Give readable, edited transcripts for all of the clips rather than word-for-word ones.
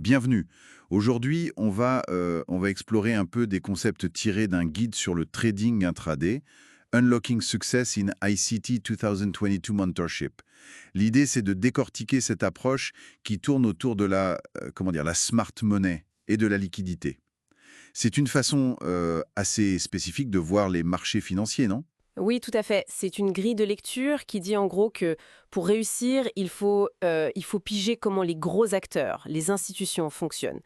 Bienvenue. Aujourd'hui, on va explorer un peu des concepts tirés d'un guide sur le trading intraday, Unlocking Success in ICT 2022 Mentorship. L'idée, c'est de décortiquer cette approche qui tourne autour de la smart money et de la liquidité. C'est une façon assez spécifique de voir les marchés financiers, non? Oui, tout à fait. C'est une grille de lecture qui dit en gros que pour réussir, il faut piger comment les gros acteurs, les institutions fonctionnent.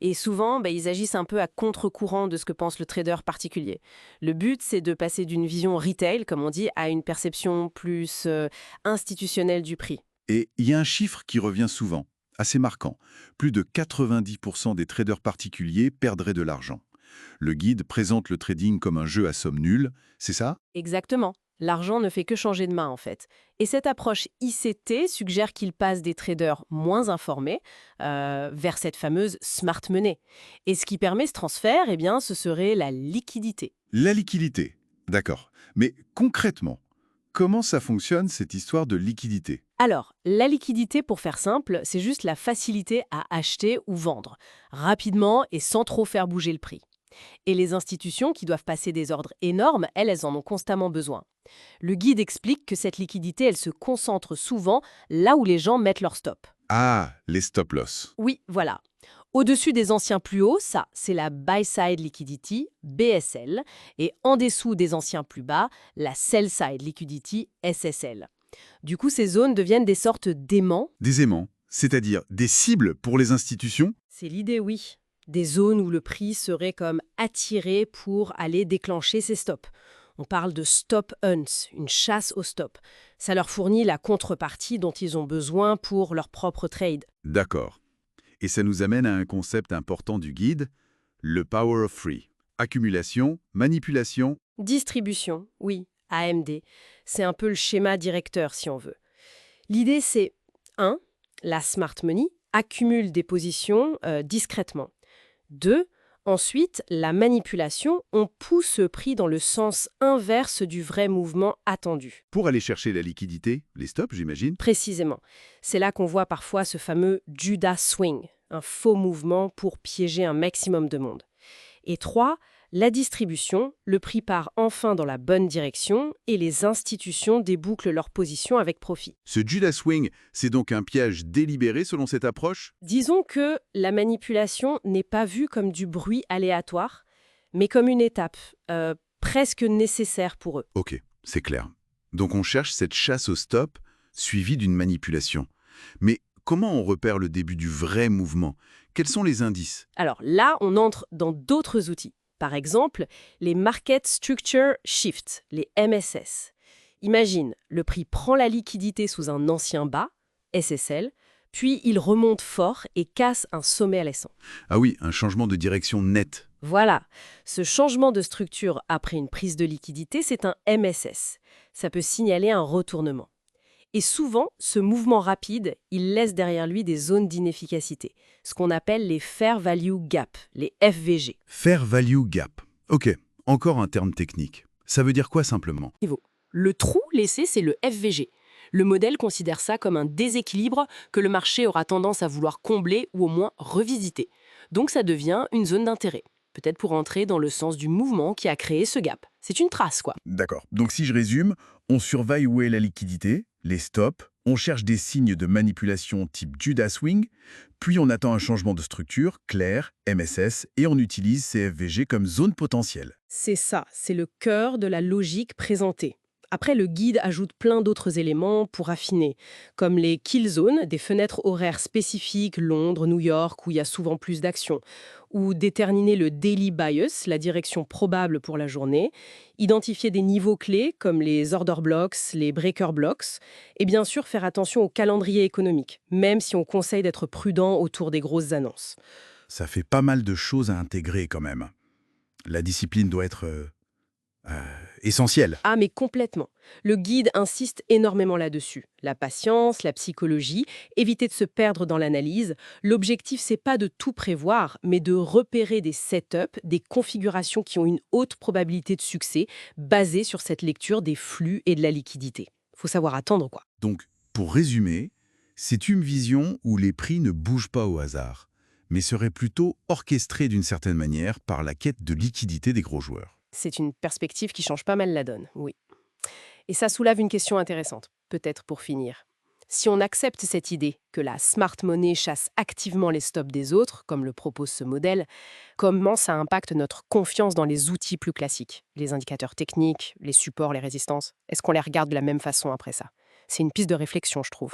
Et souvent, ils agissent un peu à contre-courant de ce que pense le trader particulier. Le but, c'est de passer d'une vision retail, comme on dit, à une perception plus institutionnelle du prix. Et il y a un chiffre qui revient souvent, assez marquant. Plus de 90% des traders particuliers perdraient de l'argent. Le guide présente le trading comme un jeu à somme nulle, c'est ça? Exactement. L'argent ne fait que changer de main en fait. Et cette approche ICT suggère qu'il passe des traders moins informés vers cette fameuse smart money. Et ce qui permet ce transfert, ce serait la liquidité. La liquidité. D'accord. Mais concrètement, comment ça fonctionne cette histoire de liquidité? Alors, la liquidité, pour faire simple, c'est juste la facilité à acheter ou vendre, rapidement et sans trop faire bouger le prix. Et les institutions qui doivent passer des ordres énormes, elles en ont constamment besoin. Le guide explique que cette liquidité, elle se concentre souvent là où les gens mettent leur stop. Ah, les stop-loss. Oui, voilà. Au-dessus des anciens plus hauts, ça, c'est la Buy-Side Liquidity, BSL, et en dessous des anciens plus bas, la Sell-Side Liquidity, SSL. Du coup, ces zones deviennent des sortes d'aimants. Des aimants, c'est-à-dire des cibles pour les institutions? C'est l'idée, oui. Des zones où le prix serait comme attiré pour aller déclencher ces stops. On parle de stop hunts, une chasse au stop. Ça leur fournit la contrepartie dont ils ont besoin pour leur propre trade. D'accord. Et ça nous amène à un concept important du guide, le Power of Free. Accumulation, manipulation. Distribution, oui, AMD. C'est un peu le schéma directeur si on veut. L'idée c'est 1. La smart money accumule des positions discrètement. 2. Ensuite, la manipulation, on pousse le prix dans le sens inverse du vrai mouvement attendu. Pour aller chercher la liquidité, les stops, j'imagine. Précisément. C'est là qu'on voit parfois ce fameux Judas Swing, un faux mouvement pour piéger un maximum de monde. Et 3, la distribution, le prix part enfin dans la bonne direction et les institutions débouclent leur position avec profit. Ce Judas Swing, c'est donc un piège délibéré selon cette approche? Disons que la manipulation n'est pas vue comme du bruit aléatoire, mais comme une étape presque nécessaire pour eux. Ok, c'est clair. Donc on cherche cette chasse au stop, suivie d'une manipulation. Mais comment on repère le début du vrai mouvement? Quels sont les indices? Alors là, on entre dans d'autres outils. Par exemple, les Market Structure Shift, les MSS. Imagine, le prix prend la liquidité sous un ancien bas, SSL, puis il remonte fort et casse un sommet allant. Ah oui, un changement de direction net. Voilà, ce changement de structure après une prise de liquidité, c'est un MSS. Ça peut signaler un retournement. Et souvent, ce mouvement rapide, il laisse derrière lui des zones d'inefficacité, ce qu'on appelle les Fair Value Gap, les FVG. Fair value gap. Ok, encore un terme technique. Ça veut dire quoi simplement? Le trou laissé, c'est le FVG. Le modèle considère ça comme un déséquilibre que le marché aura tendance à vouloir combler ou au moins revisiter. Donc ça devient une zone d'intérêt, peut-être pour entrer dans le sens du mouvement qui a créé ce gap. C'est une trace, quoi. D'accord. Donc si je résume, on surveille où est la liquidité, les stops, on cherche des signes de manipulation type Judas Swing, puis on attend un changement de structure, clair, MSS, et on utilise CFVG comme zone potentielle. C'est ça, c'est le cœur de la logique présentée. Après, le guide ajoute plein d'autres éléments pour affiner, comme les kill zones, des fenêtres horaires spécifiques, Londres, New York, où il y a souvent plus d'action, ou déterminer le daily bias, la direction probable pour la journée, identifier des niveaux clés, comme les order blocks, les breaker blocks, et bien sûr faire attention au calendrier économique, même si on conseille d'être prudent autour des grosses annonces. Ça fait pas mal de choses à intégrer quand même. La discipline doit être essentielle. Ah, mais complètement. Le guide insiste énormément là-dessus. La patience, la psychologie, éviter de se perdre dans l'analyse. L'objectif, c'est pas de tout prévoir, mais de repérer des setups, des configurations qui ont une haute probabilité de succès, basées sur cette lecture des flux et de la liquidité. Faut savoir attendre, quoi. Donc, pour résumer, c'est une vision où les prix ne bougent pas au hasard, mais serait plutôt orchestrée d'une certaine manière par la quête de liquidité des gros joueurs. C'est une perspective qui change pas mal la donne, oui. Et ça soulève une question intéressante, peut-être pour finir. Si on accepte cette idée que la smart money chasse activement les stops des autres, comme le propose ce modèle, comment ça impacte notre confiance dans les outils plus classiques, les indicateurs techniques, les supports, les résistances? Est-ce qu'on les regarde de la même façon après ça? C'est une piste de réflexion, je trouve.